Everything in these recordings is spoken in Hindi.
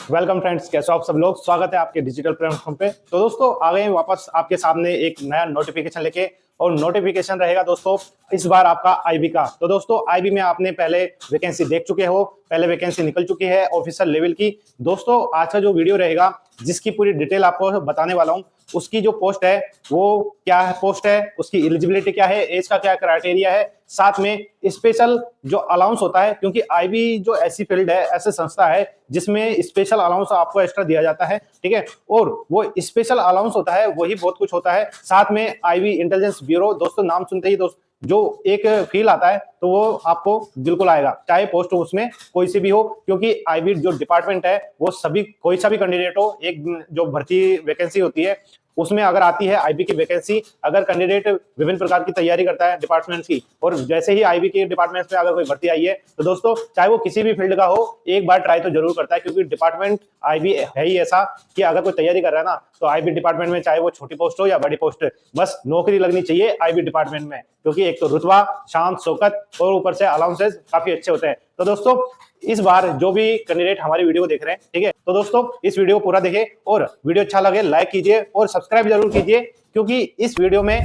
वेलकम फ्रेंड्स, कैसे हो आप सब लोग। स्वागत है आपके डिजिटल प्लेटफॉर्म पे। तो दोस्तों आ गए हैं वापस आपके सामने एक नया नोटिफिकेशन लेके। और नोटिफिकेशन रहेगा दोस्तों इस बार आपका आईबी का। तो दोस्तों आईबी में आपने पहले वैकेंसी देख चुके हो, पहले वैकेंसी निकल चुकी है ऑफिशियल लेवल की। दोस्तों आज का जो वीडियो रहेगा जिसकी पूरी डिटेल आपको बताने वाला हूँ, उसकी जो पोस्ट है वो क्या है, पोस्ट है उसकी एलिजिबिलिटी क्या है, एज का क्या क्राइटेरिया है, साथ में स्पेशल जो अलाउंस होता है, क्योंकि आईबी जो ऐसी फील्ड है, ऐसी संस्था है जिसमें स्पेशल अलाउंस आपको एक्स्ट्रा दिया जाता है, ठीक है। और वो स्पेशल अलाउंस होता है वही बहुत कुछ होता है। साथ में आईबी इंटेलिजेंस ब्यूरो, दोस्तों नाम सुनते ही दोस्त जो एक फील आता है तो वो आपको बिल्कुल आएगा, चाहे पोस्ट उसमें कोई सी भी हो, क्योंकि आईबी जो डिपार्टमेंट है वो सभी कोई सा भी कैंडिडेट हो, एक जो भर्ती वैकेंसी होती है उसमें अगर आती है आईबी की वैकेंसी, अगर कैंडिडेट विभिन्न प्रकार की तैयारी करता है डिपार्टमेंट्स की, और जैसे ही आईबी के डिपार्टमेंट्स में अगर कोई भर्ती आई है तो दोस्तों चाहे वो किसी भी फील्ड का हो, एक बार ट्राई तो जरूर करता है, क्योंकि डिपार्टमेंट आईबी है ही ऐसा कि अगर कोई तैयारी कर रहा है ना तो आईबी डिपार्टमेंट में, चाहे वो छोटी पोस्ट हो या बड़ी पोस्ट, बस नौकरी लगनी चाहिए आईबी डिपार्टमेंट में, क्योंकि एक तो रुतबा, शान, शौकत और ऊपर से अलाउंसेस काफी अच्छे होते हैं। तो दोस्तों इस बार जो भी कैंडिडेट हमारी वीडियो देख रहे हैं, ठीक है, तो दोस्तों इस वीडियो को पूरा देखें और वीडियो अच्छा लगे लाइक कीजिए और सब्सक्राइब जरूर कीजिए, क्योंकि इस वीडियो में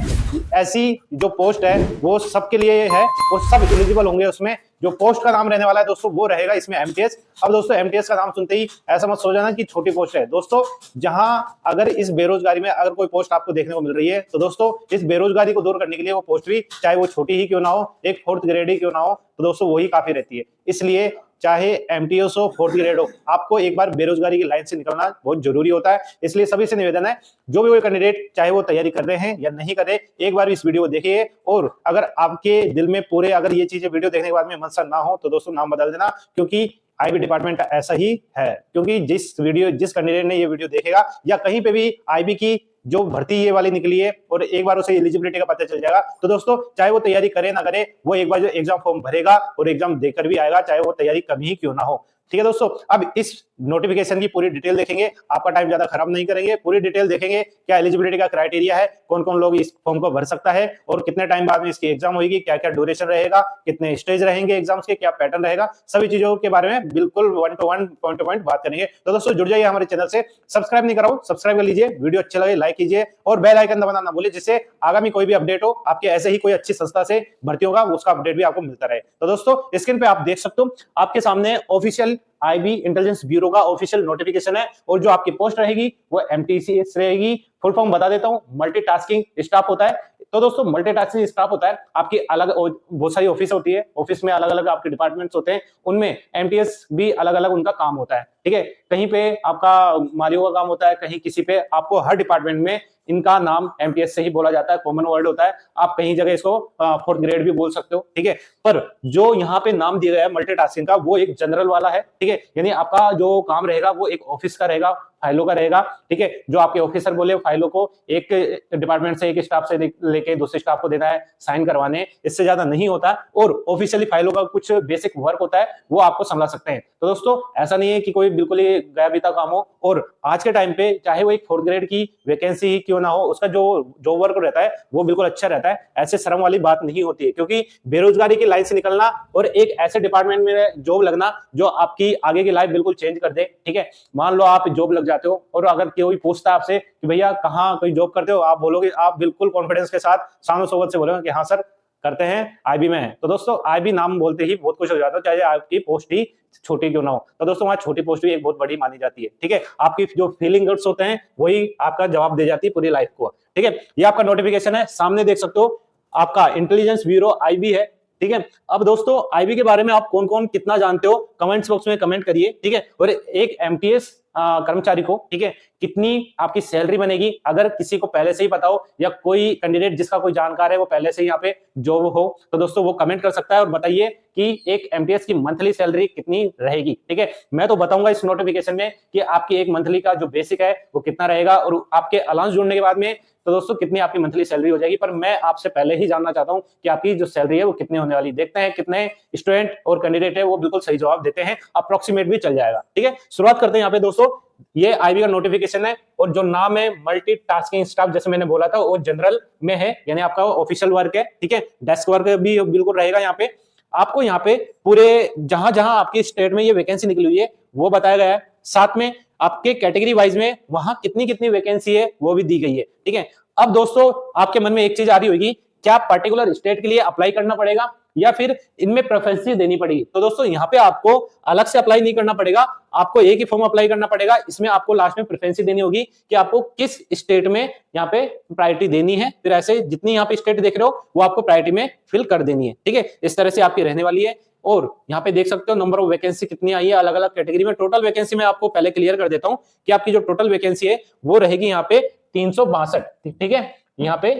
ऐसी जो पोस्ट है वो सबके लिए है और सब एलिजिबल होंगे। उसमें जो पोस्ट का नाम रहने वाला है दोस्तों वो रहेगा इसमें एमटीएस। अब दोस्तों एमटीएस का नाम सुनते ही ऐसा मत सोच जाना कि छोटी पोस्ट है। दोस्तों जहां अगर इस बेरोजगारी में अगर कोई पोस्ट आपको देखने को मिल रही है तो दोस्तों इस बेरोजगारी को दूर करने के लिए वो पोस्ट भी, चाहे वो छोटी ही क्यों ना हो, एक 4th ग्रेड ही क्यों ना हो, तो दोस्तों वही काफी रहती है। इसलिए चाहे एमटीएस हो, 4th ग्रेड हो, आपको एक बार बेरोजगारी की लाइन से निकलना बहुत जरूरी होता है। इसलिए सभी से निवेदन है, जो भी कोई कैंडिडेट चाहे वो तैयारी कर रहे हैं या नहीं कर रहे, एक बार इस वीडियो को देखिए। और अगर आपके दिल में पूरे अगर ये चीजें वीडियो देखने के बाद में मनसा ना हो तो दोस्तों नाम बदल देना, क्योंकि आईबी डिपार्टमेंट ऐसा ही है। क्योंकि जिस कैंडिडेट ने ये वीडियो देखेगा या कहीं पे भी आईबी की जो भर्ती ये वाली निकली है और एक बार उसे एलिजिबिलिटी का पता चल जाएगा, तो दोस्तों चाहे वो तैयारी करे ना करे, वो एक बार जो एग्जाम फॉर्म भरेगा और एग्जाम देकर भी आएगा, चाहे वो तैयारी कभी ही क्यों ना हो। ठीक है दोस्तों, अब इस नोटिफिकेशन की पूरी डिटेल देखेंगे, आपका टाइम ज्यादा खराब नहीं करेंगे, पूरी डिटेल देखेंगे क्या एलिजिबिलिटी का क्राइटेरिया है, कौन कौन लोग इस फॉर्म को भर सकता है और कितने टाइम बाद में इसकी एग्जाम होगी, क्या क्या ड्यूरेशन रहेगा, कितने स्टेज रहेंगे एग्जाम्स के, क्या पैटर्न रहेगा, सभी चीजों के बारे में बिल्कुल one two one point two point बात करेंगे। तो दोस्तों जुड़ जाइए हमारे चैनल से, सब्सक्राइब नहीं करा हो सब्सक्राइब कर लीजिए, वीडियो अच्छे लगे लाइक कीजिए और बेल आइकन दबाना ना भूलिए, जिससे आगामी कोई भी अपडेट हो आपके ऐसे ही कोई अच्छी संस्था से भर्ती होगा उसका अपडेट भी आपको मिलता रहे। तो दोस्तों स्क्रीन पे आप देख सकते हो आपके सामने ऑफिशियल आईबी इंटेलिजेंस ब्यूरो का ऑफिशियल नोटिफिकेशन है और जो आपकी पोस्ट रहेगी वो एमटीसीएस रहेगी। फुल फॉर्म बता देता हूं, मल्टीटास्किंग स्टाफ होता है। तो दोस्तों मल्टीटास्किंग स्टाफ होता है, आपकी अलग बहुत सारी ऑफिस होती है, ऑफिस में अलग अलग आपके डिपार्टमेंट्स होते हैं, उनमें एमटीएस भी अलग अलग उनका काम होता है, ठीक है। कहीं पे आपका मालियों का काम होता है, कहीं किसी पे, आपको हर डिपार्टमेंट में इनका नाम एमटीएस से ही बोला जाता है, कॉमन वर्ड होता है। आप कहीं जगह इसको 4th ग्रेड भी बोल सकते हो, ठीक है। पर जो यहाँ पे नाम दिया गया है मल्टीटास्किंग का, वो एक जनरल वाला है, ठीक है। यानी आपका जो काम रहेगा वो एक ऑफिस का रहेगा, फाइलों का रहेगा, ठीक है। जो आपके ऑफिसर बोले फाइलों को एक डिपार्टमेंट से, एक स्टाफ से लेके दूसरे स्टाफ को देना है, साइन करवाने, इससे ज्यादा नहीं होता। और ऑफिशियली फाइलों का कुछ बेसिक वर्क होता है, वो आपको संभाल सकते हैं। तो दोस्तों ऐसा नहीं है कि कोई बिल्कुल ही गया बीता काम हो। और आज के टाइम पे चाहे वो एक 4th ग्रेड की वैकेंसी ही क्यों ना हो, उसका जो वर्क रहता है वो बिल्कुल अच्छा रहता है, ऐसे शर्म वाली बात नहीं होती है। क्योंकि बेरोजगारी की लाइन से निकलना और एक ऐसे डिपार्टमेंट में जॉब लगना जो आपकी आगे की लाइफ बिल्कुल चेंज कर दे, ठीक है। मान लो आप जॉब लग जाते हो और अगर कोई पूछता है आपसे कि भैया कहाँ कोई जॉब करते हो, आप बोलोगे, आप बिल्कुल कॉन्फिडेंस के साथ शान शौकत से बोलोगे कि हाँ सर करते हैं, आईबी में है। तो दोस्तों आईबी नाम बोलते ही बहुत कुछ हो जाता है, चाहे आपकी पोस्ट ही छोटी क्यों ना हो। तो दोस्तों वहां छोटी पोस्ट भी एक बहुत बड़ी मानी जाती है, ठीक है। आपकी जो फीलिंग गट्स होते हैं वही आपका जवाब दे जाती है पूरी लाइफ को, ठीक है। ये आपका नोटिफिकेशन है, सामने देख सकते हो आपका इंटेलिजेंस ब्यूरो आईबी है, ठीक है। अब दोस्तों आईबी के बारे में आप कौन कौन कितना जानते हो कमेंट्स बॉक्स में कमेंट करिए, ठीक है। और एक एमटीएस कर्मचारी को, ठीक है, कितनी आपकी सैलरी बनेगी, अगर किसी को पहले से ही पता हो या कोई कैंडिडेट जिसका कोई जानकार है वो पहले से ही यहाँ पे जॉब हो, तो दोस्तों वो कमेंट कर सकता है और बताइए कि एक एमटीएस की मंथली सैलरी कितनी रहेगी, ठीक है। मैं तो बताऊंगा इस नोटिफिकेशन में कि आपकी एक मंथली का जो बेसिक है वो कितना रहेगा और आपके अलाउंस जुड़ने के बाद में तो दोस्तों कितनी आपकी मंथली सैलरी हो जाएगी। पर मैं आपसे पहले ही जानना चाहता हूं कि आपकी जो सैलरी है वो कितनी होने वाली। देखते हैं कितने स्टूडेंट और कैंडिडेट है वो बिल्कुल सही जवाब देते हैं, अप्रोक्सीमेट भी चल जाएगा, ठीक है। शुरुआत करते हैं यहाँ पे दोस्तों, ये आईबी का नोटिफिकेशन है और जो नाम है मल्टीटास्किंग स्टाफ, जैसे मैंने बोला था वो जनरल में है, यानी आपका ऑफिशियल वर्क है, ठीक है। डेस्क वर्क भी बिल्कुल रहेगा। यहाँ पे आपको यहाँ पे पूरे जहां जहां आपकी स्टेट में ये वैकेंसी निकली हुई है वो बताया गया है, साथ में आपके कैटेगरी वाइज में वहां कितनी कितनी वैकेंसी है वो भी दी गई है। ठीक है, अब दोस्तों आपके मन में एक चीज आ रही होगी, क्या पर्टिकुलर स्टेट के लिए अप्लाई करना पड़ेगा या फिर इनमें प्रेफरेंस देनी पड़ेगी? तो दोस्तों यहाँ पे आपको अलग से अप्लाई नहीं करना पड़ेगा, आपको एक ही फॉर्म अप्लाई करना पड़ेगा। इसमें आपको लास्ट में प्रेफरेंस देनी होगी कि आपको किस स्टेट में यहाँ पे प्रायोरिटी देनी है, फिर ऐसे जितनी यहाँ पे स्टेट देख रहे हो वो आपको प्रायोरिटी में फिल कर देनी है। ठीक है, इस तरह से आपकी रहने वाली है। और यहाँ पे देख सकते हो नंबर ऑफ वैकेंसी कितनी आई है अलग अलग कैटेगरी में। टोटल वैकेंसी मैं आपको पहले क्लियर कर देता हूँ कि आपकी जो टोटल वैकेंसी है वो रहेगी यहाँ पे 362। ठीक है, यहाँ पे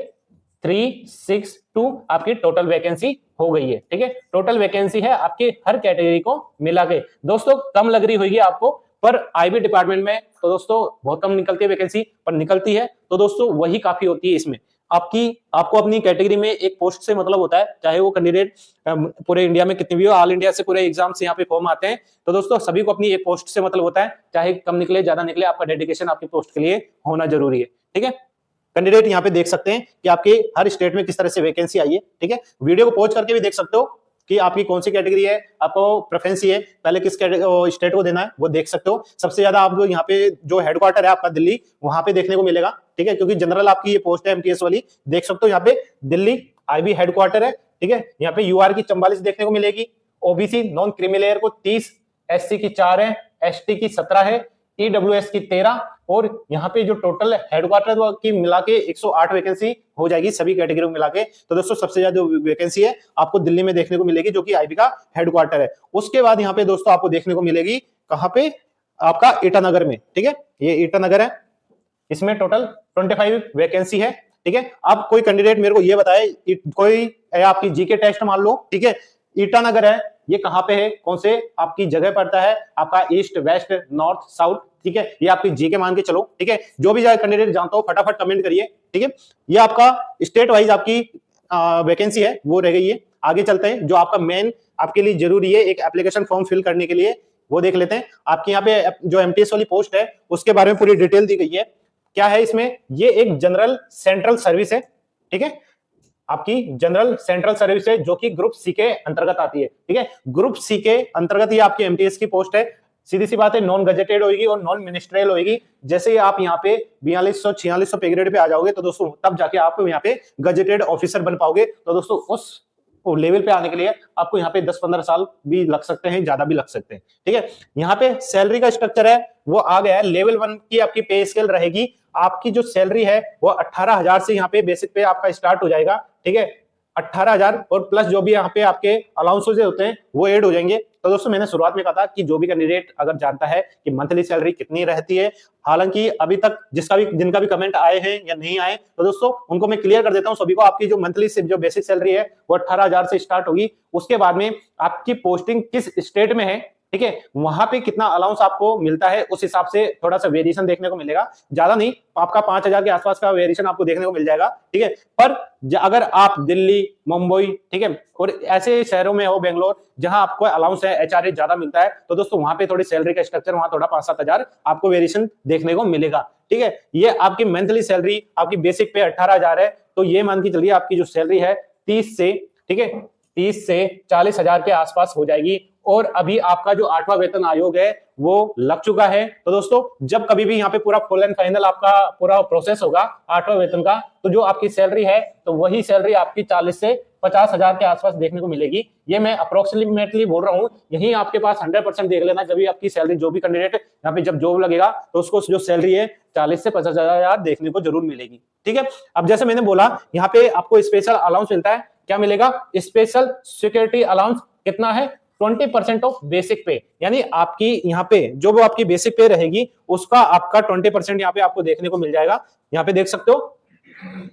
362 आपकी टोटल वैकेंसी हो गई है। ठीक है, टोटल वैकेंसी है आपकी हर कैटेगरी को मिला के। दोस्तों कम लग रही होगी आपको, पर आईबी डिपार्टमेंट में तो दोस्तों बहुत कम निकलती है वैकेंसी, पर निकलती है तो दोस्तों वही काफी होती है। इसमें आपको अपनी कैटेगरी में एक पोस्ट से मतलब होता है, चाहे वो कैंडिडेट पूरे इंडिया में कितनी भी हो, ऑल इंडिया से पूरे एग्जाम से यहाँ पे फॉर्म आते हैं, तो दोस्तों सभी को अपनी एक पोस्ट से मतलब होता है, चाहे कम निकले ज्यादा निकले, आपका डेडिकेशन आपकी पोस्ट के लिए होना जरूरी है। ठीक है, कैंडिडेट यहाँ पे देख सकते हैं कि आपके हर स्टेट में किस तरह से वैकेंसी आई है। ठीक है, वीडियो को पॉज करके भी देख सकते हो कि आपकी कौन सी कैटेगरी है, आपको प्रेफरेंस है, पहले किस स्टेट को देना है वो देख सकते हो। सबसे ज्यादा आपको यहाँ पे जो हेडक्वार्टर है आपका दिल्ली, वहां पे देखने को मिलेगा। ठीक है, क्योंकि जनरल आपकी ये पोस्ट है एमटीएस वाली, देख सकते हो यहाँ पे दिल्ली आईबी हेडक्वार्टर है। ठीक है, यहाँ पे यूआर की 44 देखने को मिलेगी, ओबीसी नॉन क्रीमी को 30, एससी की 4 है, एसटी की 17 है, ईडब्ल्यूएस की 13, और यहाँ पे जो टोटल हेडक्वार्टर की मिला के 108 वैकेंसी हो जाएगी सभी कैटेगरी में मिला के। तो दोस्तों सबसे ज्यादा जो वैकेंसी है आपको दिल्ली में देखने को मिलेगी, जो कि आईबी का हेडक्वार्टर है। उसके बाद यहाँ पे दोस्तों आपको देखने को मिलेगी कहाँ पे, आपका ईटानगर में। ठीक है, ये ईटानगर है, इसमें टोटल 25 वैकेंसी है। ठीक है, अब कोई कैंडिडेट मेरे को ये बताए, कोई आपकी जीके टेस्ट मान लो, ठीक है, ईटानगर है, ये कहाँ पे है, कौन से आपकी जगह पड़ता है, आपका ईस्ट वेस्ट नॉर्थ साउथ। ठीक है, ये आपकी जीके मान के चलो। ठीक है, जो भी कैंडिडेट जानता हो फटाफट कमेंट करिए। ठीक है, ये आपका स्टेट वाइज आपकी वैकेंसी है वो रह गई है। आगे चलते हैं, जो आपका मेन आपके लिए जरूरी है एक एप्लीकेशन फॉर्म फिल करने के लिए, वो देख लेते हैं। आपके यहाँ पे जो एमटीएस वाली पोस्ट है उसके बारे में पूरी डिटेल दी गई है। क्या है इसमें, ये एक जनरल सेंट्रल सर्विस है। ठीक है, आपकी जनरल सेंट्रल सर्विस है जो कि ग्रुप सी के अंतर्गत आती है। ठीक है, ग्रुप सी के अंतर्गत ये आपकी एमटीएस की पोस्ट है। सीधी सी बात है, नॉन गजेटेड होगी और नॉन मिनिस्ट्रियल होगी। जैसे ही आप यहाँ पे 4200-4600 पे ग्रेड पे आ जाओगे तो दोस्तों तब जाके आप यहाँ पे गजेटेड ऑफिसर बन पाओगे। तो दोस्तों उस लेवल पे आने के लिए आपको यहाँ पे 10-15 साल भी लग सकते हैं, ज्यादा भी लग सकते हैं। ठीक है, यहाँ पे सैलरी का स्ट्रक्चर है वो आ गया है। लेवल 1 की आपकी पे स्केल रहेगी। आपकी जो सैलरी है वो 18,000 से यहाँ पे बेसिक पे आपका स्टार्ट हो जाएगा। ठीक है, 18,000 और प्लस जो भी यहाँ पे आपके अलाउंसेज होते हैं वो ऐड हो जाएंगे। तो दोस्तों मैंने शुरुआत में कहा था कि जो भी कैंडिडेट अगर जानता है कि मंथली सैलरी कितनी रहती है, हालांकि अभी तक जिनका भी कमेंट आए हैं या नहीं आए, तो दोस्तों उनको मैं क्लियर कर देता हूं सभी को। आपकी जो मंथली जो बेसिक सैलरी है वो 18,000 से स्टार्ट होगी। उसके बाद में आपकी पोस्टिंग किस स्टेट में है, ठीक है, वहां पे कितना अलाउंस आपको मिलता है उस हिसाब से थोड़ा सा वेरिएशन देखने को मिलेगा। ज्यादा नहीं, आपका 5,000 के आसपास का वेरिएशन आपको देखने को मिल जाएगा। ठीक है, पर अगर आप दिल्ली, मुंबई, ठीक है, और ऐसे शहरों में हो, बेंगलोर, जहां आपको अलाउंस है, एचआरए ज्यादा मिलता है, तो दोस्तों वहां पे थोड़ी सैलरी का स्ट्रक्चर वहां थोड़ा 5-7 हजार आपको वेरिएशन देखने को मिलेगा। ठीक है, ये आपकी मंथली सैलरी आपकी बेसिक पे 18,000 है, तो ये मान के चलिए आपकी जो सैलरी है 30 से, ठीक है, 30 से 40,000 के आसपास हो जाएगी। और अभी आपका जो 8वां वेतन आयोग है वो लग चुका है। तो दोस्तों जब कभी भी यहाँ पे पूरा फुल एंड फाइनल आपका पूरा प्रोसेस होगा 8वां वेतन का, तो जो आपकी सैलरी है तो वही सैलरी आपकी 40 से 50,000 के आसपास देखने को मिलेगी। ये मैं अप्रोक्सीमेटली बोल रहा हूँ, यही आपके पास 100% देख लेना। जब भी आपकी सैलरी, जो भी कैंडिडेट यहाँ पे जब जॉब लगेगा तो उसको जो सैलरी है 40 से 50,000 देखने को जरूर मिलेगी। ठीक है, अब जैसे मैंने बोला यहाँ पे आपको स्पेशल अलाउंस मिलता है। क्या मिलेगा? स्पेशल सिक्योरिटी अलाउंस कितना है? 20% ऑफ बेसिक पे, यानी आपकी यहाँ पे जो वो आपकी बेसिक पे रहेगी उसका आपका 20% यहाँ पे आपको देखने को मिल जाएगा। यहाँ पे देख सकते हो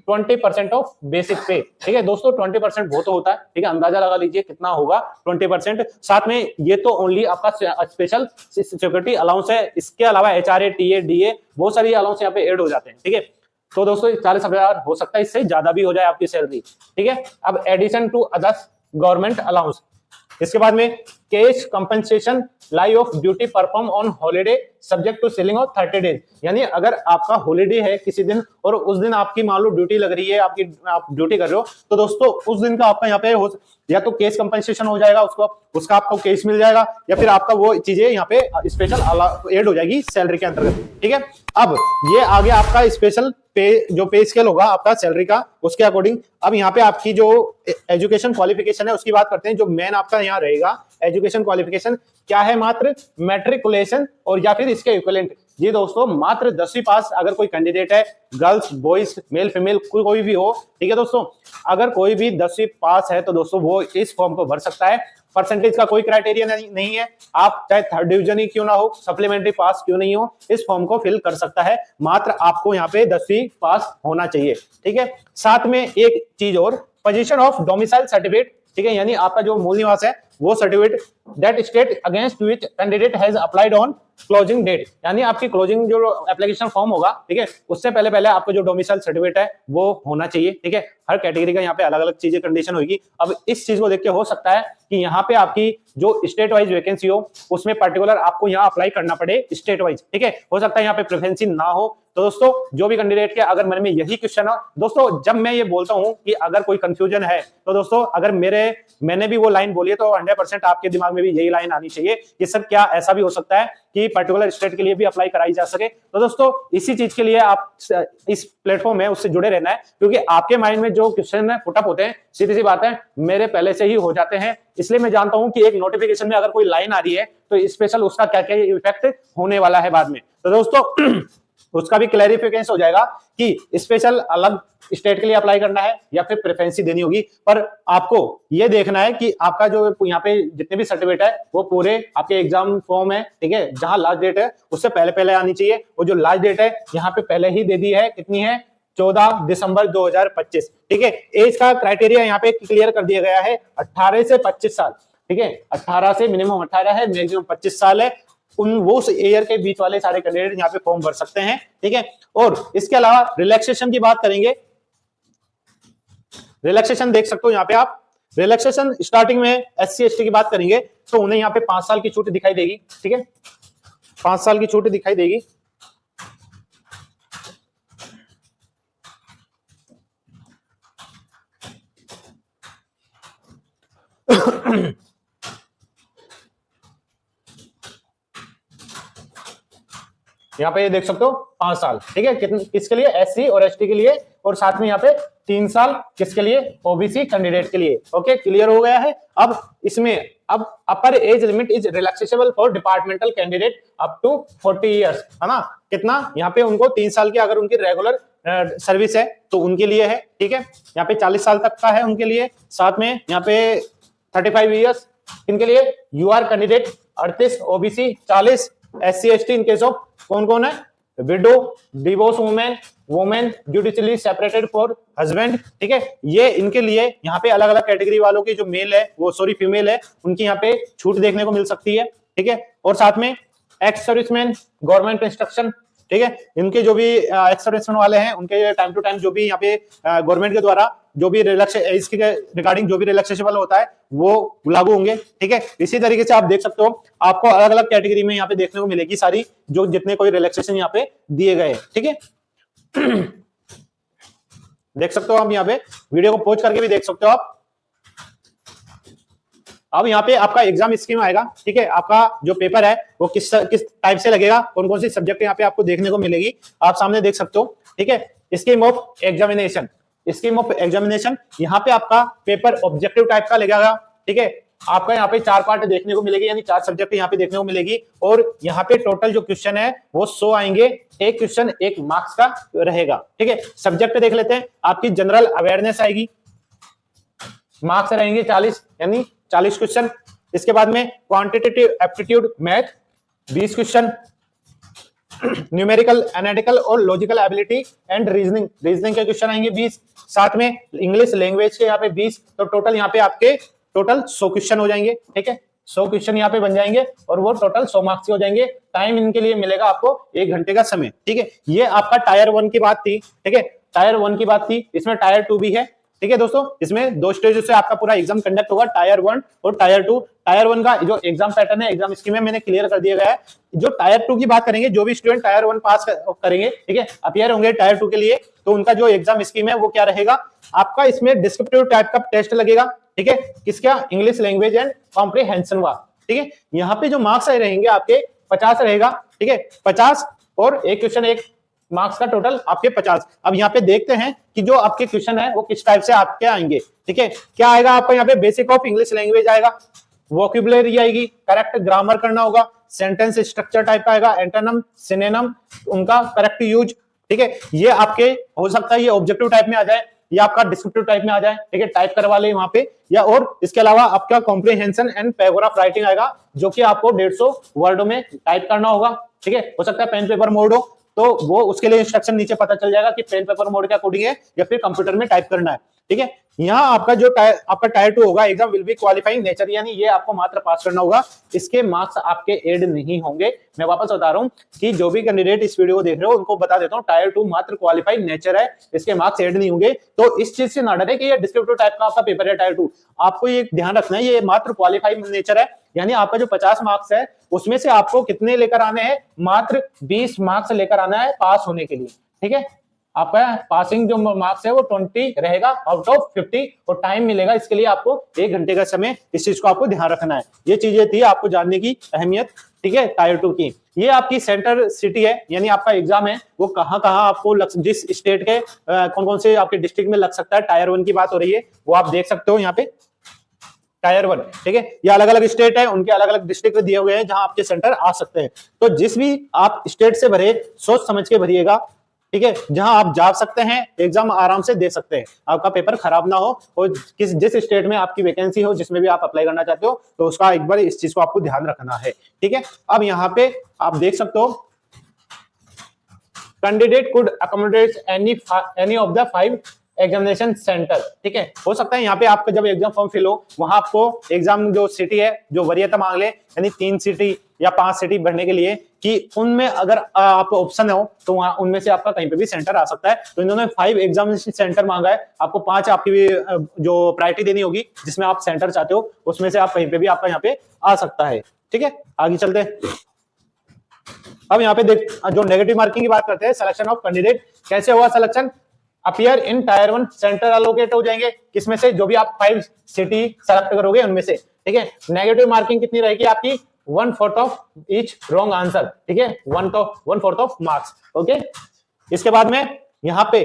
20% ऑफ बेसिक पे। ठीक है दोस्तों, 20% बहुत होता है। ठीक है, अंदाजा लगा लीजिए कितना होगा 20%। साथ में ये तो ओनली आपका स्पेशल सिक्योरिटी अलाउंस है, इसके अलावा एचआरए, टीए, डीए बहुत सारी अलाउंस यहाँ पे ऐड हो जाते हैं। ठीक है, तो दोस्तों 40,000 हो सकता है, इससे ज्यादा भी हो जाए आपकी सैलरी। ठीक है, अब addition to others government allowance, इसके बाद में cash compensation lieu of duty perform on holiday subject to ceiling of 30 days. यानी अगर आपका हॉलीडे है किसी दिन और उस दिन आपकी मान लो ड्यूटी लग रही है, आप ड्यूटी कर रहे हो, तो दोस्तों उस दिन का आपका यहाँ पे या तो केस कंपनसेशन हो जाएगा, उसका आपको केस मिल जाएगा, या फिर आपका वो चीजें यहाँ पे स्पेशल एड हो जाएगी सैलरी के अंतर्गत। ठीक है, अब ये आगे आपका स्पेशल पे जो पे स्केल होगा आपका सैलरी का, उसके अकॉर्डिंग। अब यहाँ पे आपकी जो एजुकेशन क्वालिफिकेशन है उसकी बात करते हैं। जो मेन आपका यहाँ रहेगा एजुकेशन क्वालिफिकेशन क्या है, मात्र मैट्रिकुलेशन और या फिर इसके इक्विवेलेंट। जी दोस्तों, मात्र 10वीं पास अगर कोई कैंडिडेट है, गर्ल्स बॉयज मेल फीमेल कोई भी हो, ठीक है दोस्तों, अगर कोई भी 10वीं पास है तो दोस्तों वो इस फॉर्म को भर सकता है। परसेंटेज का कोई क्राइटेरिया नहीं है, आप चाहे 3rd डिवीजन ही क्यों ना हो, सप्लीमेंट्री पास क्यों नहीं हो, इस फॉर्म को फिल कर सकता है। मात्र आपको यहाँ पे 10वीं पास होना चाहिए। ठीक है, साथ में एक चीज और, पोजीशन ऑफ डोमिसाइल सर्टिफिकेट। ठीक है, यानी आपका जो मूल निवास है वो certificate that state against which candidate has applied on closing date. यानी आपकी क्लोजिंग जो एप्लीकेशन फॉर्म होगा, ठीक है, उससे पहले आपको जो डोमिसाइल सर्टिफिकेट है वो होना चाहिए। ठीक है, हर कैटेगरी का यहाँ पे अलग अलग चीजें कंडीशन होगी। अब इस चीज को देख के हो सकता है कि यहाँ पे आपकी जो स्टेट वाइज वैकेंसी हो उसमें पर्टिकुलर आपको यहाँ अप्लाई करना पड़े स्टेट वाइज। ठीक है, हो सकता है यहाँ पे प्रेफरेंसी ना हो। तो दोस्तों जो भी कैंडिडेट के अगर मन में यही क्वेश्चन हो, दोस्तों जब मैं ये बोलता हूं कि अगर कोई कंफ्यूजन है तो दोस्तों अगर मैंने भी वो लाइन बोली है तो 100% आपके दिमाग में भी यही लाइन आनी चाहिए कि सर क्या ऐसा भी हो सकता है कि पर्टिकुलर स्टेट के लिए भी अप्लाई कराई जा सके। तो दोस्तों इसी चीज के लिए आप इस प्लेटफॉर्म में उससे जुड़े रहना है, क्योंकि आपके माइंड में जो क्वेश्चन पुटअप होते हैं सीधी सी बात है मेरे पहले से ही हो जाते हैं। इसलिए मैं जानता हूं कि एक नोटिफिकेशन में अगर कोई लाइन आ रही है तो स्पेशल उसका क्या क्या इफेक्ट होने वाला है बाद में। तो दोस्तों उसका भी क्लैरिफिकेशन हो जाएगा कि स्पेशल अलग स्टेट के लिए अप्लाई करना है या फिर प्रेफरेंसी देनी होगी। पर आपको ये देखना है कि आपका जो यहाँ पे जितने भी सर्टिफिकेट है वो पूरे आपके एग्जाम फॉर्म है, ठीक है, जहां लास्ट डेट है उससे पहले आनी चाहिए। और जो लास्ट डेट है यहाँ पे पहले ही दे दी है, कितनी है, 14 दिसंबर 2025। ठीक है, एज का क्राइटेरिया यहाँ पे क्लियर कर दिया गया है, 18 से 25 साल। ठीक है, 18 से मिनिमम 18 है, मैक्सिमम 25 साल है। वो ईयर के बीच वाले सारे कैंडिडेट यहाँ पे फॉर्म भर सकते हैं। ठीक है, और इसके अलावा रिलैक्सेशन की बात करेंगे। रिलैक्सेशन देख सकते हो यहाँ पे आप, रिलैक्सेशन स्टार्टिंग में SC ST की बात करेंगे तो उन्हें यहाँ पे 5 साल की छूट दिखाई देगी। ठीक है, 5 साल की छूट दिखाई देगी। यहाँ पे देख सकते हो 5 साल। ठीक है, किसके लिए, SC और ST के लिए, और साथ में यहाँ पे 3 साल किसके लिए, OBC कैंडिडेट के लिए। ओके, क्लियर हो गया है। अब इसमें अब upper age limit is relaxable for departmental candidate up to 40 years, है ना। कितना, यहाँ पे उनको 3 साल की अगर उनकी रेगुलर सर्विस है तो उनके लिए है। ठीक है, यहाँ पे 40 साल तक का है उनके लिए। साथ में यहाँ पे 35 इयर्स इनके लिए, UR candidate 38, OBC 40, SC ST in case of कौन कौन है, window, divorce women judicially separated for husband. ठीक है, ये इनके लिए यहाँ पे अलग अलग कैटेगरी वालों की जो मेल है वो फीमेल है उनकी यहाँ पे छूट देखने को मिल सकती है। ठीक है, और साथ में एक्स सर्विसमैन, गवर्नमेंट इंस्ट्रक्शन। ठीक है, इनके जो भी एक्स सर्विसमैन वाले हैं उनके टाइम टू टाइम जो भी यहाँ पे गवर्नमेंट के द्वारा जो भी इसके रिगार्डिंग जो भी रिलैक्सेशन होता है वो लागू होंगे। ठीक है, इसी तरीके से आप देख सकते हो आपको अलग अलग कैटेगरी में यहाँ पे देखने को मिलेगी सारी जो जितने कोई रिलैक्सेशन यहाँ पे दिए गए। ठीक है, देख सकते हो आप यहाँ पे, वीडियो को पॉज करके भी देख सकते हो आप। अब यहाँ पे आपका एग्जाम स्कीम आएगा। ठीक है, आपका जो पेपर है वो किस टाइप से लगेगा, कौन कौन सी सब्जेक्ट यहाँ पे आपको देखने को मिलेगी, आप सामने देख सकते हो। ठीक है, स्कीम ऑफ एग्जामिनेशन, यहाँ पे आपका पेपर ऑब्जेक्टिव टाइप का लगेगा। ठीक है, आपका यहाँ पे 4 पार्ट देखने को मिलेगी, यानी 4 सब्जेक्ट यहाँ पे देखने को मिलेगी। और यहाँ पे टोटल जो क्वेश्चन है वो 100 आएंगे, एक क्वेश्चन 1 मार्क्स का रहेगा। ठीक है, सब्जेक्ट देख लेते हैं। आपकी जनरल अवेयरनेस आएगी, मार्क्स रहेंगे 40, यानी 40 क्वेश्चन। इसके बाद में quantitative aptitude math 20 question, numerical, analytical और लॉजिकल एबिलिटी एंड रीजनिंग के क्वेश्चन आएंगे 20। साथ में इंग्लिश लैंग्वेज के यहाँ पे 20। तो टोटल यहाँ पे आपके टोटल 100 क्वेश्चन हो जाएंगे। ठीक है, 100 क्वेश्चन यहाँ पे बन जाएंगे और वो टोटल 100 मार्क्स के हो जाएंगे। टाइम इनके लिए मिलेगा आपको 1 घंटे का समय। ठीक है, ये आपका टायर 1 की बात थी। ठीक है, टायर 1 की बात थी, इसमें टायर 2 भी है। ठीक है दोस्तों, इसमें 2 स्टेज से आपका पूरा एग्जाम कंडक्ट होगा, टायर 1 और टायर 2। टायर 1 का जो एग्जाम पैटर्न है, एग्जाम स्कीम है, मैंने क्लियर कर दिया गया है। जो टायर 2 की बात करेंगे, जो भी स्टूडेंट टायर 1 पास करेंगे, ठीक है, अपीयर होंगे टायर 2 के लिए, तो उनका जो एग्जाम स्कीम है वो क्या रहेगा, आपका इसमें डिस्क्रिप्टिव टाइप का टेस्ट लगेगा, ठीक है, किसका, इंग्लिश लैंग्वेज एंड कॉम्प्रिहेंशन का, ठीक है। यहाँ पे जो मार्क्स रहेंगे आपके 50 रहेगा, ठीक है, 50 और एक क्वेश्चन, एक मार्क्स का टोटल आपके 50। अब यहाँ पे देखते हैं कि जो आपके क्वेश्चन है वो किस टाइप से आपके आएंगे, ठीक है। क्या आएगा आपका यहाँ पे, बेसिक ऑफ इंग्लिश लैंग्वेज आएगा, वोकैबुलरी आएगी, करेक्ट ग्रामर करना होगा, सेंटेंस स्ट्रक्चर टाइप का आएगा, एंटोनिम सिनोनिम उनका करेक्ट यूज, ठीक है। ये आपके हो सकता है ये ऑब्जेक्टिव टाइप में आ जाए या आपका डिस्क्रिप्टिव टाइप में आ जाए, ठीक है, टाइप करवा ले वहां पे, या और इसके अलावा आपका कॉम्प्रिहेंशन एंड पैराग्राफ राइटिंग आएगा, जो कि आपको 150 वर्ड में टाइप करना होगा, ठीक है। हो सकता है पेन पेपर मोड हो, तो वो उसके लिए इंस्ट्रक्शन नीचे पता चल जाएगा कि पेन पेपर मोड के अकॉर्डिंग है या फिर कंप्यूटर में टाइप करना है, ठीक है। यहाँ आपका जो आपका टायर 2 होगा, exam will be qualifying nature, यानी ये आपको मात्र पास करना होगा, इसके मार्क्स आपके ऐड नहीं होंगे। मैं वापस बता रहा हूँ कि जो भी कैंडिडेट इस वीडियो को देख रहे हो उनको बता देता हूँ, टायर 2 मात्र क्वालिफाइंग नेचर है, इसके मार्क्स ऐड नहीं होंगे। तो इस चीज से ना डरे कि ये डिस्क्रिप्टिव टाइप का आपका पेपर है टायर 2, आपको ये ध्यान रखना है ये मात्र क्वालिफाइंग नेचर है, यानी आपका जो 50 मार्क्स है उसमें से आपको कितने लेकर आने हैं, मात्र 20 मार्क्स लेकर आना है पास होने के लिए, ठीक है। आपका पासिंग जो मार्क्स है वो 20 रहेगा आउट ऑफ 50, और टाइम मिलेगा इसके लिए आपको 1 घंटे का समय, इस चीज को आपको ध्यान रखना है। ये चीजें थी आपको जानने की अहमियत, ठीक है, टायर 2 की। ये आपकी सेंटर सिटी है, यानी आपका एग्जाम है वो कहाँ कहाँ आपको जिस स्टेट के कौन कौन से आपके डिस्ट्रिक्ट में लग सकता है, टायर 1 की बात हो रही है, वो आप देख सकते हो यहाँ पे टायर 1, ठीक है। ये अलग अलग स्टेट है, उनके अलग अलग डिस्ट्रिक्ट दिए हुए हैं जहां आपके सेंटर आ सकते हैं। तो जिस भी आप स्टेट से भरे सोच समझ के भरिएगा, ठीक है, जहां आप जा सकते हैं, एग्जाम आराम से दे सकते हैं, आपका पेपर खराब ना हो, और जिस स्टेट में आपकी वैकेंसी हो, जिसमें भी आप अप्लाई करना चाहते हो, तो उसका एक बार इस चीज को आपको ध्यान रखना है, ठीक है। अब यहाँ पे आप देख सकते हो, candidate could accommodate any of the 5 examination centre, ठीक है। हो सकता है यहाँ पे आपका जब एग्जाम फॉर्म फिल हो, वहां आपको एग्जाम जो सिटी है जो वरीयता मांग ले, यानी 3 सिटी या 5 सिटी भरने के लिए, कि उनमें अगर आप ऑप्शन हो तो वहां उनमें से आपका कहीं पे भी सेंटर आ सकता है। तो इन्होंने 5 एग्जामिनेशन सेंटर मांगा है, आपको 5 आपकी भी जो प्रायोरिटी देनी होगी जिसमें आप सेंटर चाहते हो, उसमें से आप कहीं पे भी आपका यहाँ पे आ सकता है, ठीक है। आगे चलते हैं। अब यहाँ पे देख, जो नेगेटिव मार्किंग की बात करते हैं, सिलेक्शन ऑफ कैंडिडेट कैसे होगा selection, appear in tyre 1 centre allocate हो जाएंगे, किसमें से, जो भी आप 5 सिटी सेलेक्ट करोगे उनमें से, ठीक है। नेगेटिव मार्किंग कितनी रहेगी आपकी, 1/4 ऑफ ईच रॉन्ग आंसर, ठीक है, 1/4 ऑफ मार्क्स, ओके। इसके बाद में यहाँ पे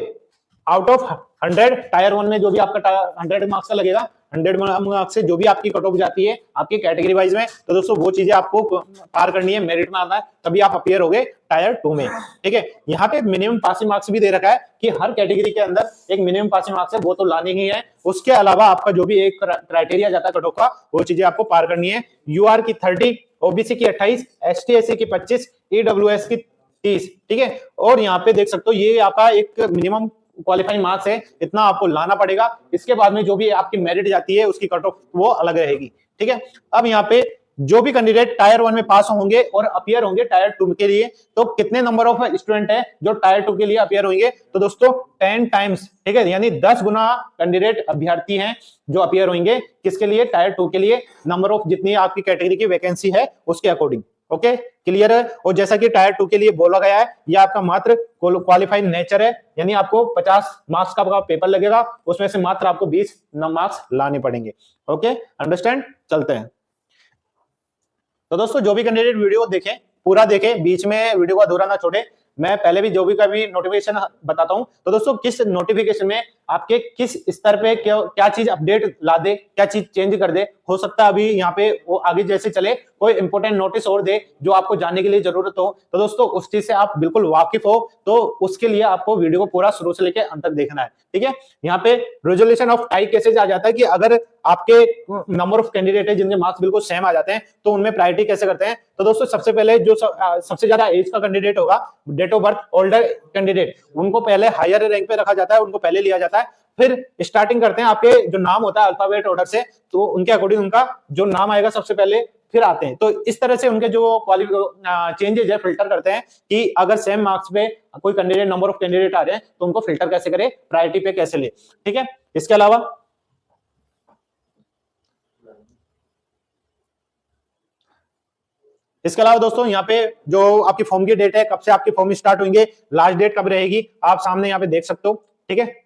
आउट ऑफ 100 टायर 1 में जो भी आपका 100 मार्क्स का लगेगा, 100 मार्क्स से जो भी आपकी कट ऑफ जाती है आपकी कैटेगरी वाइज में, तो दोस्तों वो चीजें आपको पार करनी है, मेरिट में आना है, तभी आप अपीयर होगे टायर 2 में, ठीक है। यहाँ पे मिनिमम पासिंग मार्क्स भी दे रखा है कि हर कैटेगरी के अंदर एक मिनिमम पासिंग मार्क्स है, वो तो लानी ही है। उसके अलावा आपका जो भी एक क्राइटेरिया जाता है कट ऑफ का, वो चीजें आपको पार करनी है। यूआर की 30, ओबीसी की 28, एसटी एससी की 25, ईडब्ल्यूएस की 30, ठीक है। और यहाँ पे देख सकते हो ये आपका एक मिनिमम क्वालिफाइंग मार्क्स है, इतना आपको लाना पड़ेगा। इसके बाद में जो भी आपकी मेरिट जाती है उसकी कट ऑफ वो अलग रहेगी, ठीक है। अब यहाँ पे जो भी कैंडिडेट टायर 1 में पास होंगे और अपीयर होंगे टायर 2 के लिए, तो कितने नंबर ऑफ स्टूडेंट है जो टायर 2 के लिए अपीयर होंगे, तो दोस्तों 10 टाइम्स, ठीक है, यानी 10 गुना कैंडिडेट अभ्यर्थी हैं जो अपीयर होंगे, किसके लिए, टायर 2 के लिए, नंबर ऑफ जितनी आपकी कैटेगरी की वैकेंसी है उसके अकॉर्डिंग, ओके, क्लियर है। और जैसा कि टायर 2 के लिए बोला गया है, ये आपका मात्र क्वालिफाइड नेचर है, यानी आपको 50 मार्क्स का पेपर लगेगा, उसमें से मात्र आपको 20 मार्क्स लाने पड़ेंगे, ओके, अंडरस्टैंड। चलते हैं। तो दोस्तों जो भी कैंडिडेट वीडियो देखें, पूरा देखें, बीच में वीडियो को अधूरा ना छोड़े। मैं पहले भी जो भी कभी नोटिफिकेशन बताता हूं, तो दोस्तों किस नोटिफिकेशन में आपके किस स्तर पे क्या चीज अपडेट ला दे, क्या चीज चेंज कर दे, हो सकता है अभी यहाँ पे वो आगे जैसे चले कोई इंपॉर्टेंट नोटिस और दे जो आपको जानने के लिए जरूरत हो, तो दोस्तों उस चीज से आप बिल्कुल वाकिफ हो, तो उसके लिए आपको वीडियो को पूरा शुरू से लेकर अंत तक देखना है, ठीक है। यहाँ पे रेजोल्यूशन ऑफ टाई कैसे आ जाता है कि अगर आपके नंबर ऑफ कैंडिडेट है जिनके मार्क्स बिल्कुल सेम आ जाते हैं, तो उनमें प्रायोरिटी कैसे करते हैं, तो दोस्तों सबसे पहले जो सबसे ज्यादा एज का कैंडिडेट होगा, date of birth older candidate, उनको पहले हायर रैंक पे रखा जाता है, उनको पहले लिया जाता है। फिर स्टार्टिंग करते हैं आपके जो नाम होता है अल्फाबेट ऑर्डर से, तो उनके अकॉर्डिंग उनका जो नाम आएगा सबसे पहले, फिर आते हैं। तो इस तरह से उनके जो चेंजेज है फिल्टर करते हैं कि अगर सेम मार्क्स पे कोई कैंडिडेट, नंबर ऑफ कैंडिडेट आ रहे हैं तो उनको फिल्टर कैसे करें, प्रायोरिटी पे कैसे ले। ठीक है, इसके अलावा दोस्तों यहाँ पे जो आपकी फॉर्म की डेट है, कब से आपकी फॉर्म स्टार्ट होंगे, लास्ट डेट कब रहेगी, आप सामने यहाँ पे देख सकते हो। ठीक है,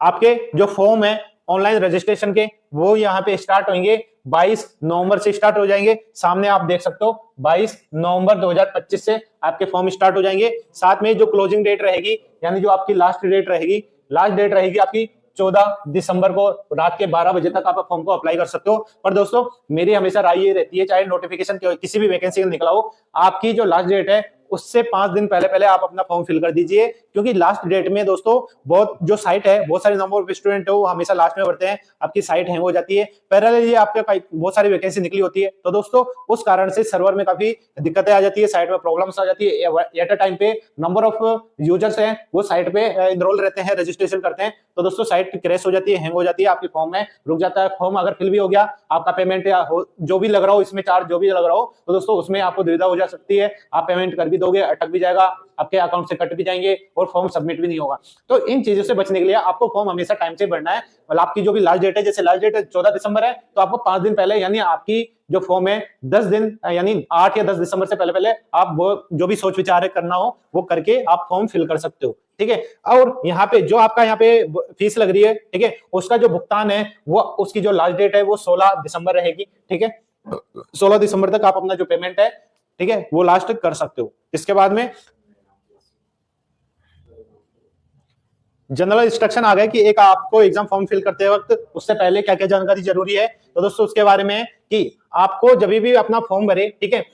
आपके जो फॉर्म है ऑनलाइन रजिस्ट्रेशन के वो यहाँ पे स्टार्ट होंगे 22 नवंबर से स्टार्ट हो जाएंगे। सामने आप देख सकते हो 22 नवंबर 2025 से आपके फॉर्म स्टार्ट हो जाएंगे। साथ में जो क्लोजिंग डेट रहेगी, यानी जो आपकी लास्ट डेट रहेगी आपकी 14 दिसंबर को रात के 12 बजे तक आप फॉर्म को अप्लाई कर सकते हो। पर दोस्तों मेरी हमेशा राय ये रहती है, चाहे नोटिफिकेशन किसी भी वैकेंसी का निकला हो, आपकी जो लास्ट डेट है उससे 5 दिन पहले आप अपना फॉर्म फिल कर दीजिए, क्योंकि लास्ट डेट में दोस्तों बहुत जो साइट है, बहुत सारे नंबर ऑफ स्टूडेंट है वो हमेशा लास्ट में भरते हैं, आपकी साइट हैंग हो जाती है। पैरेलली आपके बहुत सारी वैकेंसी निकली होती है, तो दोस्तों उस कारण से सर्वर में काफी दिक्कतें आ जाती है, साइट में प्रॉब्लम्स आ जाती है। एट अ टाइम पे नंबर ऑफ यूजर्स हैं वो साइट पे इनरोल रहते हैं, रजिस्ट्रेशन करते हैं, तो दोस्तों साइट क्रैश हो जाती है, हैंग हो जाती है, आपकी फॉर्म में रुक जाता है। फॉर्म अगर फिल भी हो गया, आपका पेमेंट या जो भी लग रहा हो, इसमें चार्ज जो भी लग रहा हो, तो दोस्तों उसमें आपको दुविधा हो जा सकती है, आप पेमेंट कर भी दोगे, अटक भी जाएगा, आपके अकाउंट से कट भी जाएंगे और फॉर्म सबमिट भी नहीं होगा। तो इन चीजों से बचने के लिए आपको फॉर्म हमेशा टाइम से भरना है। मतलब आपकी जो भी लास्ट डेट है, जैसे लास्ट डेट 14 दिसंबर है, तो आपको 5 दिन पहले, यानी आपकी जो फॉर्म है 10 दिन यानी 8 या 10 दिसंबर से पहले आप वो जो भी सोच विचार करना हो वो करके आप फॉर्म फिल कर सकते हो। ठीक है, और यहाँ पे जो आपका यहाँ पे फीस लग रही है, ठीक है, उसका जो भुगतान है वो उसकी जो लास्ट डेट है वो 16 दिसंबर रहेगी। ठीक है, 16 दिसंबर तक आप अपना जो पेमेंट है, ठीक है, वो लास्ट कर सकते हो। इसके बाद में जनरल इंस्ट्रक्शन आ गए कि एक आपको एग्जाम फॉर्म फिल करते वक्त उससे पहले क्या क्या जानकारी जरूरी है, तो दोस्तों उसके बारे में कि आपको जब भी अपना फॉर्म भरे, ठीक है,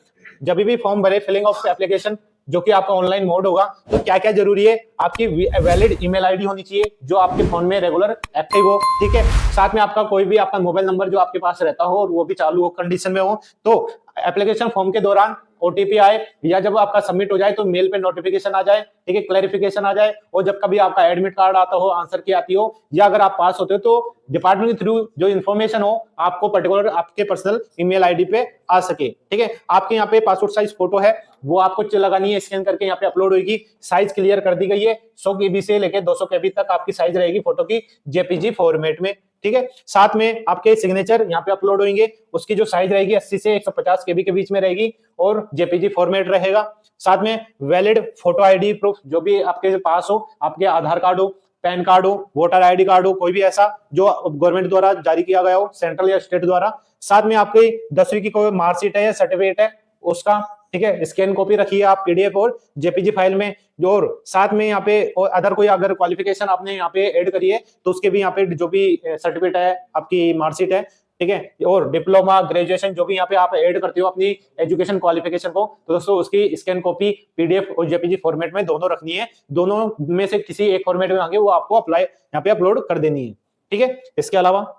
जब भी फॉर्म भरे, फिलिंग ऑफ एप्लीकेशन जो कि आपका ऑनलाइन मोड होगा, तो क्या क्या जरूरी है, आपकी वैलिड ईमेल आईडी होनी चाहिए जो आपके फोन में रेगुलर एक्टिव हो। ठीक है, साथ में आपका कोई भी आपका मोबाइल नंबर जो आपके पास रहता हो और वो भी चालू हो कंडीशन में हो, तो एप्लीकेशन फॉर्म के दौरान ओटीपी आए या जब आपका सबमिट हो जाए तो मेल पे नोटिफिकेशन आ जाए, ठीक है, क्लैरिफिकेशन आ जाए, और जब कभी आपका एडमिट कार्ड आता हो, आंसर की आती हो, या अगर आप पास होते हो तो डिपार्टमेंट के थ्रू जो इन्फॉर्मेशन हो आपको पर्टिकुलर आपके पर्सनल ईमेल आईडी पे आ सके। ठीक है, आपके यहाँ पे पासपोर्ट साइज फोटो है वो आपको लगानी है, स्कैन करके यहाँ पे अपलोड होगी, साइज क्लियर कर दी गई है, 100 केबी से लेके 200 केबी तक आपकी साइज रहेगी फोटो की जेपीजी फॉर्मेट में। ठीक है, साथ में आपके सिग्नेचर यहाँ पे अपलोड होंगे, उसकी जो साइज रहेगी 80 से 150 केबी के बीच में रहेगी और जेपीजी फॉर्मेट रहेगा। साथ में वैलिड फोटो आईडी प्रूफ जो भी आपके पास हो, आपके आधार कार्ड हो, पैन कार्ड हो, वोटर आईडी कार्ड हो, कोई भी ऐसा जो गवर्नमेंट द्वारा जारी किया गया हो, सेंट्रल या स्टेट द्वारा। साथ में आपकी 10वीं की कोई मार्कशीट है या सर्टिफिकेट है उसका, ठीक है, स्कैन कॉपी रखिए आप पीडीएफ और जेपीजी फाइल में। और साथ में यहाँ पे और अदर कोई अगर क्वालिफिकेशन आपने यहाँ पे ऐड करी है तो उसके भी यहाँ पे जो भी सर्टिफिकेट है, आपकी मार्कशीट है, ठीक है, और डिप्लोमा, ग्रेजुएशन जो भी यहाँ पे आप ऐड करते हो अपनी एजुकेशन क्वालिफिकेशन को, तो दोस्तों उसकी स्कैन कॉपी पीडीएफ और जेपीजी फॉर्मेट में दोनों रखनी है। दोनों में से किसी एक फॉर्मेट में आगे वो आपको अप्लाई यहाँ पे अपलोड कर देनी है। ठीक है, इसके अलावा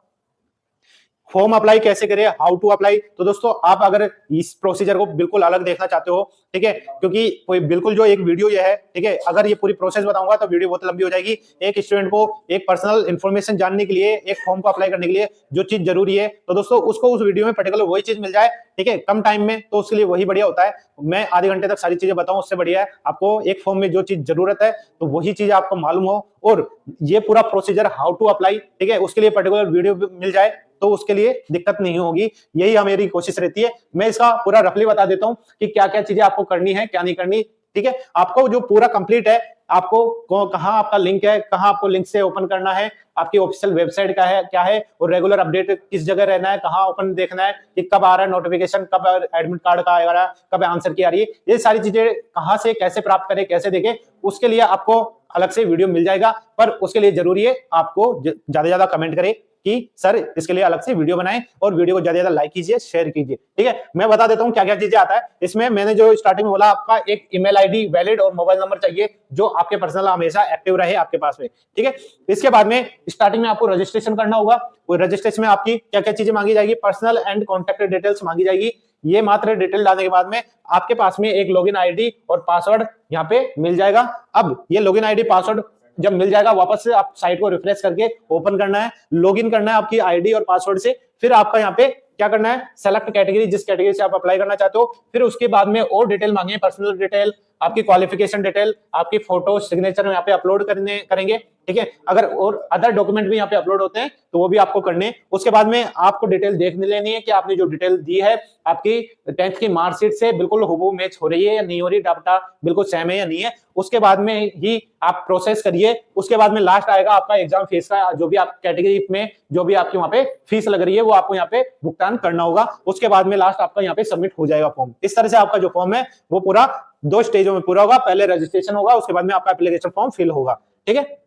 फॉर्म अप्लाई कैसे करें, हाउ टू अप्लाई, तो दोस्तों आप अगर इस प्रोसीजर को बिल्कुल अलग देखना चाहते हो, ठीक है, क्योंकि कोई बिल्कुल जो एक वीडियो ये है, ठीक है, अगर ये पूरी प्रोसेस बताऊंगा तो वीडियो बहुत लंबी हो जाएगी। एक स्टूडेंट को एक पर्सनल इंफॉर्मेशन जानने के लिए, एक फॉर्म को अप्लाई करने के लिए जो चीज जरूरी है, तो दोस्तों उसको उस वीडियो में पर्टिकुलर वही चीज मिल जाए, ठीक है, कम टाइम में, तो उसके लिए वही बढ़िया होता है। मैं आधे घंटे तक सारी चीजें बताऊं उससे बढ़िया है आपको एक फॉर्म में जो चीज जरूरत है तो वही चीज आपको मालूम हो और ये पूरा प्रोसीजर हाउ टू अप्लाई, ठीक है, उसके लिए पर्टिकुलर वीडियो मिल जाए तो उसके लिए दिक्कत नहीं होगी। यही मेरी कोशिश रहती है। मैं इसका पूरा रफली बता देता हूं कि क्या क्या चीजें आपको करनी है, क्या नहीं करनी। ठीक है, आपको जो पूरा कंप्लीट है, आपको कहां आपका लिंक है, कहां आपको लिंक से ओपन करना है, आपकी ऑफिशियल वेबसाइट का है क्या है, और रेगुलर अपडेट किस जगह रहना है, कहां ओपन देखना है कि कब आ रहा है नोटिफिकेशन, कब एडमिट कार्ड का आ रहा है, कब आंसर की आ रही है, ये सारी चीजें कहां से कैसे प्राप्त करें, कैसे देखें, उसके लिए आपको अलग से वीडियो मिल जाएगा। पर उसके लिए जरूरी है आपको ज्यादा ज्यादा कमेंट करें कि सर इसके लिए अलग से वीडियो बनाएं और वीडियो को ज्यादा ज्यादा लाइक कीजिए, शेयर कीजिए। ठीक है, मैं बता देता हूं क्या क्या चीजें आता है इसमें। मैंने जो स्टार्टिंग में बोला, आपका एक ईमेल आईडी वैलिड और मोबाइल नंबर चाहिए जो आपके पर्सनल हमेशा एक्टिव रहे आपके पास में। ठीक है, इसके बाद में स्टार्टिंग में आपको रजिस्ट्रेशन करना होगा। रजिस्ट्रेशन में आपकी क्या क्या चीजें मांगी जाएगी, पर्सनल एंड कॉन्टैक्ट डिटेल्स मांगी जाएगी। ये मात्र डिटेल डालने के बाद में आपके पास में एक लॉगिन आईडी और पासवर्ड यहाँ पे मिल जाएगा। अब ये लॉगिन आईडी पासवर्ड जब मिल जाएगा, वापस से आप साइट को रिफ्रेश करके ओपन करना है, लॉगिन करना है आपकी आईडी और पासवर्ड से। फिर आपका यहाँ पे क्या करना है, सेलेक्ट कैटेगरी, जिस कैटेगरी से आप अप्लाई करना चाहते हो। फिर उसके बाद में और डिटेल मांगे, पर्सनल डिटेल, आपकी क्वालिफिकेशन डिटेल, आपकी फोटो, सिग्नेचर यहाँ पे अपलोड करेंगे, ठीक है। अगर और अदर डॉक्यूमेंट भी यहाँ पे अपलोड होते हैं तो वो भी आपको करने। उसके बाद में आपको डिटेल देख लेनी है कि आपने जो डिटेल दी है आपकी 10th की मार्कशीट से बिल्कुल हुबहू मैच हो रही है या नहीं हो रही, डाटा बिल्कुल सेम है या नहीं है। उसके बाद में ही आप प्रोसेस करिए। उसके बाद में लास्ट आएगा आपका एग्जाम फीस का, जो भी आप कैटेगरी में जो भी आपकी वहां पे फीस लग रही है वो आपको यहाँ पे भुगतान करना होगा। उसके बाद में लास्ट आपका यहाँ पे सबमिट हो जाएगा फॉर्म। इस तरह से आपका जो फॉर्म है वो पूरा 2 स्टेजों में पूरा होगा। पहले रजिस्ट्रेशन होगा, उसके बाद में आपका एप्लीकेशन फॉर्म फिल होगा, ठीक है।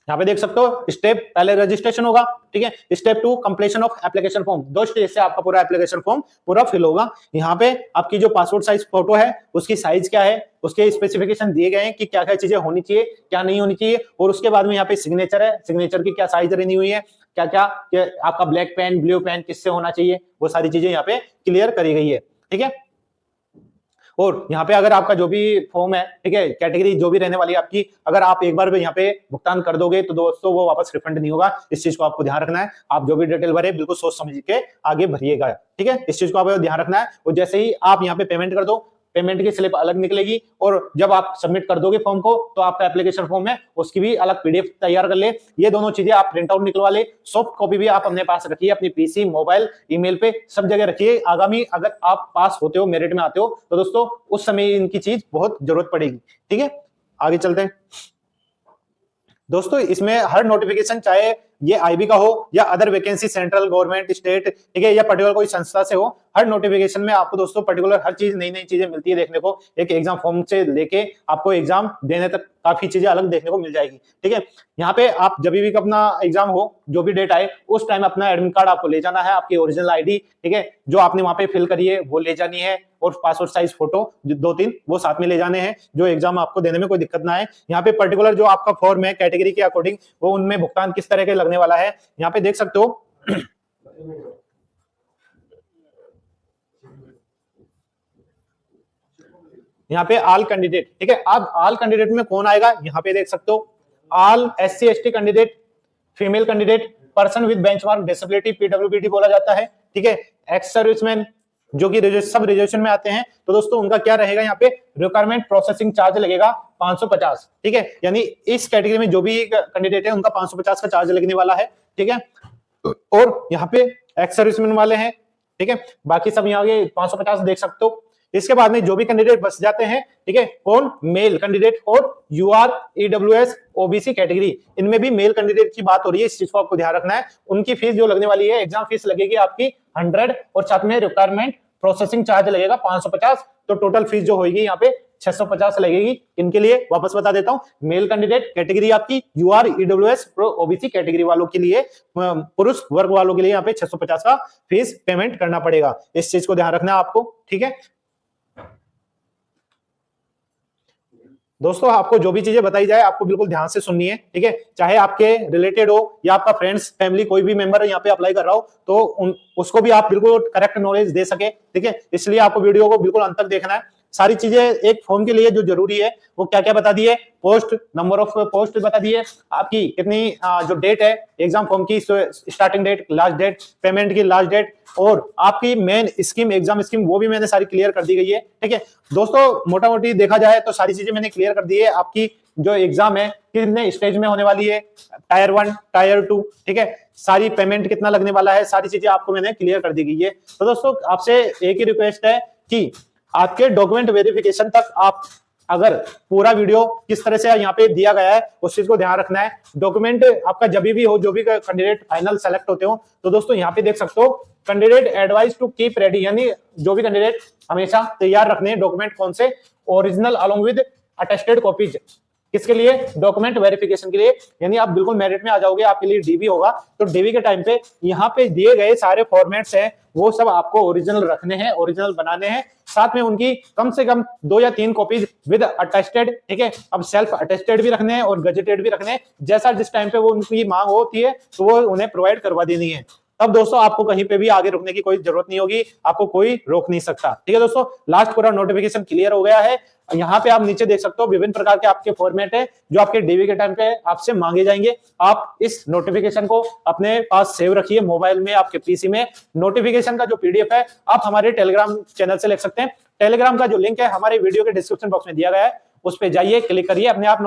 यहाँ पे देख सकते हो, स्टेप पहले रजिस्ट्रेशन होगा, ठीक है। Step 2 completion of application form, 2 stage से आपका पूरा एप्लीकेशन फॉर्म पूरा फिल होगा। यहाँ पे आपकी जो पासपोर्ट साइज फोटो है उसकी साइज क्या है, उसके स्पेसिफिकेशन दिए गए हैं कि क्या क्या चीजें होनी चाहिए, क्या नहीं होनी चाहिए। और उसके बाद में यहाँ पे सिग्नेचर है, सिग्नेचर की क्या साइज रहनी हुई है, क्या क्या आपका ब्लैक पेन, ब्लू पेन किससे होना चाहिए, वो सारी चीजें यहाँ पे क्लियर करी गई है, ठीक है। और यहाँ पे अगर आपका जो भी फॉर्म है, ठीक है, कैटेगरी जो भी रहने वाली है आपकी, अगर आप एक बार यहाँ पे भुगतान कर दोगे तो दोस्तों वो वापस रिफंड नहीं होगा। इस चीज को आपको ध्यान रखना है। आप जो भी डिटेल भरे बिल्कुल सोच समझ के आगे भरिएगा, ठीक है। इस चीज को आपको ध्यान रखना है। और जैसे ही आप यहाँ पे पेमेंट कर दो, पेमेंट की स्लिप अलग निकलेगी, और जब आप सबमिट कर दोगे फॉर्म को तो आपका एप्लीकेशन फॉर्म है उसकी भी अलग पीडीएफ तैयार कर ले। ये दोनों चीजें आप प्रिंट आउट निकलवा ले, सॉफ्ट कॉपी भी आप अपने पास रखिए, अपनी पीसी, मोबाइल, ईमेल पे सब जगह रखिए। आगामी अगर आप पास होते हो, मेरिट में आते हो तो दोस्तों उस समय इनकी चीज बहुत जरूरत पड़ेगी, ठीक है। आगे चलते हैं दोस्तों। इसमें हर नोटिफिकेशन, चाहे ये आईबी का हो या other vacancy, central government, state, ठीक है, या पर्टिकुलर कोई संस्था से हो, हर नोटिफिकेशन में आपको दोस्तों पर्टिकुलर हर चीज नई नई चीजें मिलती है देखने को। एक एग्जाम फॉर्म से लेके आपको एग्जाम देने तक काफी चीजें अलग देखने को मिल जाएगी, ठीक है। यहाँ पे आप जब भी अपना एग्जाम हो, जो भी डेट आए उस टाइम अपना एडमिट कार्ड आपको ले जाना है, आपकी ओरिजिनल आईडी, ठीक है, जो आपने वहां पे फिल करी है वो ले जानी है, और पासपोर्ट साइज फोटो 2-3 वो साथ में ले जाने हैं, जो एग्जाम आपको देने में कोई दिक्कत ना आए। यहाँ पे पर्टिकुलर जो आपका फॉर्म है कैटेगरी के अकॉर्डिंग, वो उनमें भुगतान किस तरह के लगने वाला है यहाँ पे देख सकते हो। यहाँ पे ऑल कैंडिडेट, ठीक है। अब ऑल कैंडिडेट में कौन आएगा यहाँ पे देख सकते हो। All SC ST candidate, female candidate, person with benchmark disability, PWBD बोला जाता है, ठीक है। एक्स सर्विसमैन जो कि सब रिजर्वेशन में आते हैं, तो दोस्तों उनका क्या रहेगा यहाँ पे, रिक्वायरमेंट प्रोसेसिंग चार्ज लगेगा 550, ठीक है। यानी इस कैटेगरी में जो भी कैंडिडेट है उनका 550 का चार्ज लगने वाला है, ठीक है। और यहाँ पे एक्स सर्विसमैन वाले हैं, ठीक है, बाकी सब यहाँ आगे 550 देख सकते हो। इसके बाद में जो भी कैंडिडेट बच जाते हैं, ठीक है, कौन, मेल कैंडिडेट और UR EWS OBC कैटेगरी, इनमें भी मेल कैंडिडेट की बात हो रही है। इस चीज को आपको ध्यान रखना है। उनकी फीस जो लगने वाली है, एग्जाम फीस लगेगी आपकी 100, और साथ में रिक्वायरमेंट प्रोसेसिंग चार्ज लगेगा 550। तो टोटल फीस जो होगी यहाँ पे 650 लगेगी। इनके लिए वापस बता देता हूँ, मेल कैंडिडेट कैटेगरी आपकी UR EWS OBC कैटेगरी वालों के लिए, पुरुष वर्ग वालों के लिए यहाँ पे 650 का फीस पेमेंट करना पड़ेगा। इस चीज को ध्यान रखना है आपको, ठीक है दोस्तों। आपको जो भी चीजें बताई जाए आपको बिल्कुल ध्यान से सुननी है, ठीक है। चाहे आपके रिलेटेड हो या आपका फ्रेंड्स, फैमिली, कोई भी मेंबर यहाँ पे अप्लाई कर रहा हो, तो उसको भी आप बिल्कुल करेक्ट नॉलेज दे सके, ठीक है। इसलिए आपको वीडियो को बिल्कुल अंत तक देखना है। सारी चीजें एक फॉर्म के लिए जो जरूरी है वो क्या क्या बता दिए, पोस्ट, नंबर ऑफ पोस्ट बता दिए, आपकी कितनी जो डेट है एग्जाम फॉर्म की, starting date, last date, payment की लास्ट डेट, और आपकी मेन स्कीम, एग्जाम स्कीम, वो भी मैंने सारी क्लियर कर दी गई है, ठीक है दोस्तों। मोटा मोटी देखा जाए तो सारी चीजें मैंने क्लियर कर दी है। आपकी जो एग्जाम है कितने स्टेज में होने वाली है, टायर 1, टायर 2, ठीक है, सारी पेमेंट कितना लगने वाला है, सारी चीजें आपको मैंने क्लियर कर दी गई है। तो दोस्तों आपसे एक ही रिक्वेस्ट है कि आपके डॉक्यूमेंट वेरिफिकेशन तक आप अगर पूरा वीडियो किस तरह से यहाँ पे दिया गया है उस चीज को ध्यान रखना है। डॉक्यूमेंट आपका जब भी हो, जो भी कैंडिडेट फाइनल सेलेक्ट होते हो, तो दोस्तों यहाँ पे देख सकते हो, candidate advise to keep ready, यानी जो भी कैंडिडेट हमेशा तैयार रखने हैं डॉक्यूमेंट कौन से, original along with attested copies, किसके लिए, डॉक्यूमेंट वेरिफिकेशन के लिए। यानी आप बिल्कुल मेरिट में आ जाओगे, आपके लिए डीबी होगा, तो डीबी के टाइम पे यहाँ पे दिए गए सारे फॉर्मेट्स हैं वो सब आपको ओरिजिनल रखने हैं, ओरिजिनल बनाने हैं, साथ में उनकी कम से कम 2 या 3 कॉपीज विद अटेस्टेड, ठीक है। अब सेल्फ अटेस्टेड भी रखने हैं और गजेटेड भी रखने हैं, जैसा जिस टाइम पे वो उनकी मांग होती है तो वो उन्हें प्रोवाइड करवा देनी है। तब दोस्तों आपको कहीं पे भी आगे रुकने की कोई जरूरत नहीं होगी, आपको कोई रोक नहीं सकता, ठीक है दोस्तों। लास्ट पूरा नोटिफिकेशन क्लियर हो गया है। यहाँ पे आप नीचे देख सकते हो विभिन्न प्रकार के आपके फॉर्मेट है जो आपके डीवी के टाइम पे आपसे मांगे जाएंगे। आप इस नोटिफिकेशन को अपने पास सेव रखिए मोबाइल में, आपके पीसी में। नोटिफिकेशन का जो पीडीएफ है आप हमारे टेलीग्राम चैनल से ले सकते हैं। टेलीग्राम का जो लिंक है हमारे वीडियो के डिस्क्रिप्शन बॉक्स में दिया गया है, उस पे जाइए, क्लिक करिए, अपने आप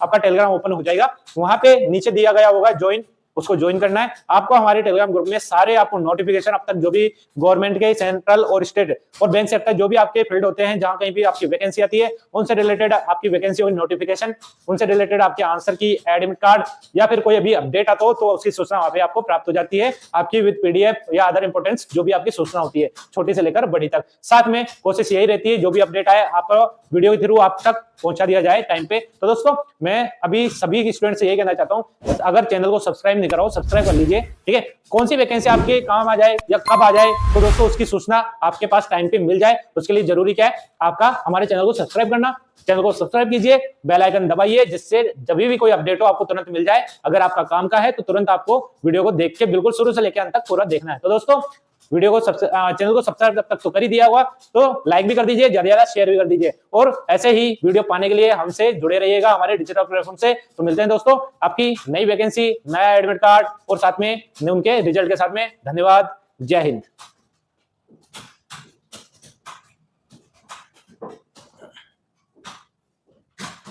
आपका टेलीग्राम ओपन हो जाएगा। वहां पे नीचे दिया गया होगा ज्वाइन, उसको ज्वाइन करना है आपको। हमारे टेलीग्राम ग्रुप में सारे आपको नोटिफिकेशन अब तक जो भी गवर्नमेंट के, सेंट्रल और स्टेट और बैंक सेक्टर जो भी आपके फील्ड होते हैं, जहां कहीं भी आपकी वैकेंसी आती है, उनसे रिलेटेड आपकी वैकेंसी और नोटिफिकेशन, उनसे रिलेटेड आपके आंसर की एडमिट कार्ड या फिर कोई अभी अपडेट आता हो तो उसकी सूचना वहां पे आपको प्राप्त हो जाती है, आपकी विद पीडीएफ या अदर इंपोर्टेंस जो भी आपकी सूचना होती है, छोटी से लेकर बड़ी तक। साथ में कोशिश यही रहती है जो भी अपडेट आए आपको वीडियो के थ्रू आप तक पहुंचा दिया जाए टाइम पे। तो दोस्तों मैं अभी सभी स्टूडेंट से यही कहना चाहता हूं, अगर चैनल को सब्सक्राइब नहीं करा हो सब्सक्राइब कर लीजिए, ठीक है। कौन सी वैकेंसी आपके काम आ जाए या कब आ जाए तो दोस्तों उसकी सूचना आपके पास टाइम पे मिल जाए, उसके लिए जरूरी क्या है, आपका हमारे चैनल को सब्सक्राइब करना। चैनल को सब्सक्राइब कीजिए, बेल आइकन दबाइए, जिससे जब भी कोई अपडेट हो आपको तुरंत मिल जाए। अगर आपका काम का है तो तुरंत आपको वीडियो को देख के बिल्कुल शुरू से लेकर अंत तक पूरा देखना है। तो दोस्तों वीडियो को चैनल को सब्सक्राइब तक तो कर ही दिया होगा, तो लाइक भी कर दीजिए, ज्यादा ज्यादा शेयर भी कर दीजिए, और ऐसे ही वीडियो पाने के लिए हमसे जुड़े रहिएगा हमारे डिजिटल प्लेटफॉर्म से। तो मिलते हैं दोस्तों आपकी नई वैकेंसी, नया एडमिट कार्ड और साथ में उनके रिजल्ट के साथ में। धन्यवाद, जय हिंद।